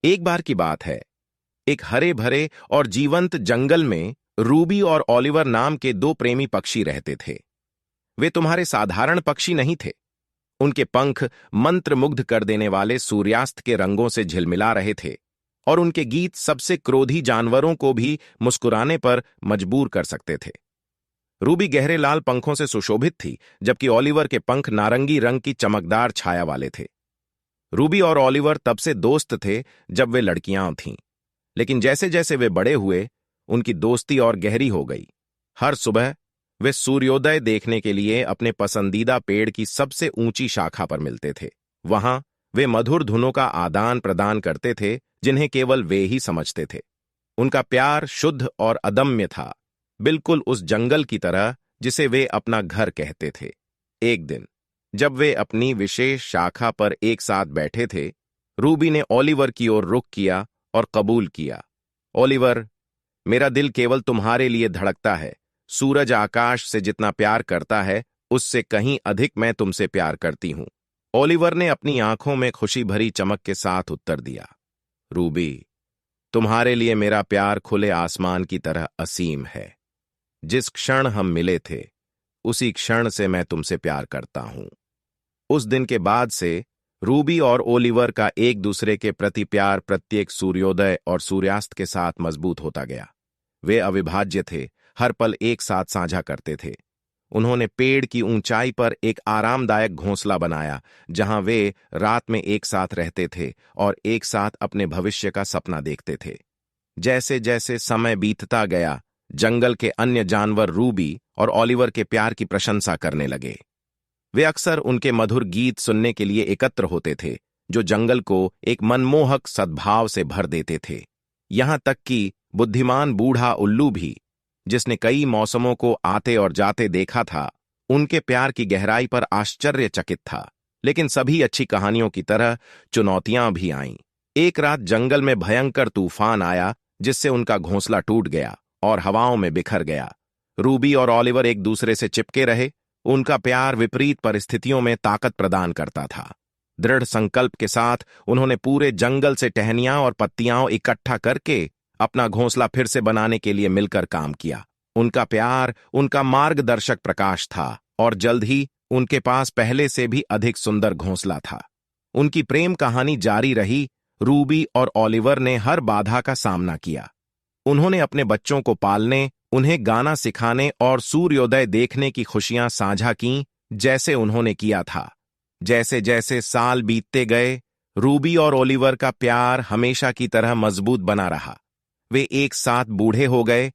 एक बार की बात है, एक हरे भरे और जीवंत जंगल में रूबी और ओलिवर नाम के दो प्रेमी पक्षी रहते थे। वे तुम्हारे साधारण पक्षी नहीं थे। उनके पंख मंत्रमुग्ध कर देने वाले सूर्यास्त के रंगों से झिलमिला रहे थे और उनके गीत सबसे क्रोधी जानवरों को भी मुस्कुराने पर मजबूर कर सकते थे। रूबी गहरे लाल पंखों से सुशोभित थी, जबकि ओलिवर के पंख नारंगी रंग की चमकदार छाया वाले थे। रूबी और ओलिवर तब से दोस्त थे जब वे लड़कियां थीं, लेकिन जैसे जैसे वे बड़े हुए, उनकी दोस्ती और गहरी हो गई। हर सुबह वे सूर्योदय देखने के लिए अपने पसंदीदा पेड़ की सबसे ऊंची शाखा पर मिलते थे। वहां वे मधुर धुनों का आदान प्रदान करते थे, जिन्हें केवल वे ही समझते थे। उनका प्यार शुद्ध और अदम्य था, बिल्कुल उस जंगल की तरह जिसे वे अपना घर कहते थे। एक दिन जब वे अपनी विशेष शाखा पर एक साथ बैठे थे, रूबी ने ओलिवर की ओर रुख किया और कबूल किया। ओलिवर, मेरा दिल केवल तुम्हारे लिए धड़कता है। सूरज आकाश से जितना प्यार करता है, उससे कहीं अधिक मैं तुमसे प्यार करती हूं। ओलिवर ने अपनी आंखों में खुशी भरी चमक के साथ उत्तर दिया। रूबी, तुम्हारे लिए मेरा प्यार खुले आसमान की तरह असीम है। जिस क्षण हम मिले थे, उसी क्षण से मैं तुमसे प्यार करता हूं। उस दिन के बाद से रूबी और ओलिवर का एक दूसरे के प्रति प्यार प्रत्येक सूर्योदय और सूर्यास्त के साथ मजबूत होता गया। वे अविभाज्य थे, हर पल एक साथ साझा करते थे। उन्होंने पेड़ की ऊंचाई पर एक आरामदायक घोंसला बनाया, जहां वे रात में एक साथ रहते थे और एक साथ अपने भविष्य का सपना देखते थे। जैसे जैसे समय बीतता गया, जंगल के अन्य जानवर रूबी और ओलिवर के प्यार की प्रशंसा करने लगे। वे अक्सर उनके मधुर गीत सुनने के लिए एकत्र होते थे, जो जंगल को एक मनमोहक सद्भाव से भर देते थे। यहां तक कि बुद्धिमान बूढ़ा उल्लू भी, जिसने कई मौसमों को आते और जाते देखा था, उनके प्यार की गहराई पर आश्चर्यचकित था। लेकिन सभी अच्छी कहानियों की तरह चुनौतियां भी आईं। एक रात जंगल में भयंकर तूफान आया, जिससे उनका घोंसला टूट गया और हवाओं में बिखर गया। रूबी और ओलिवर एक दूसरे से चिपके रहे। उनका प्यार विपरीत परिस्थितियों में ताकत प्रदान करता था। दृढ़ संकल्प के साथ उन्होंने पूरे जंगल से टहनियां और पत्तियां इकट्ठा करके अपना घोंसला फिर से बनाने के लिए मिलकर काम किया। उनका प्यार उनका मार्गदर्शक प्रकाश था और जल्द ही उनके पास पहले से भी अधिक सुंदर घोंसला था। उनकी प्रेम कहानी जारी रही। रूबी और ओलिवर ने हर बाधा का सामना किया। उन्होंने अपने बच्चों को पालने, उन्हें गाना सिखाने और सूर्योदय देखने की खुशियां साझा कीं, जैसे उन्होंने किया था। जैसे जैसे साल बीतते गए, रूबी और ओलिवर का प्यार हमेशा की तरह मजबूत बना रहा। वे एक साथ बूढ़े हो गए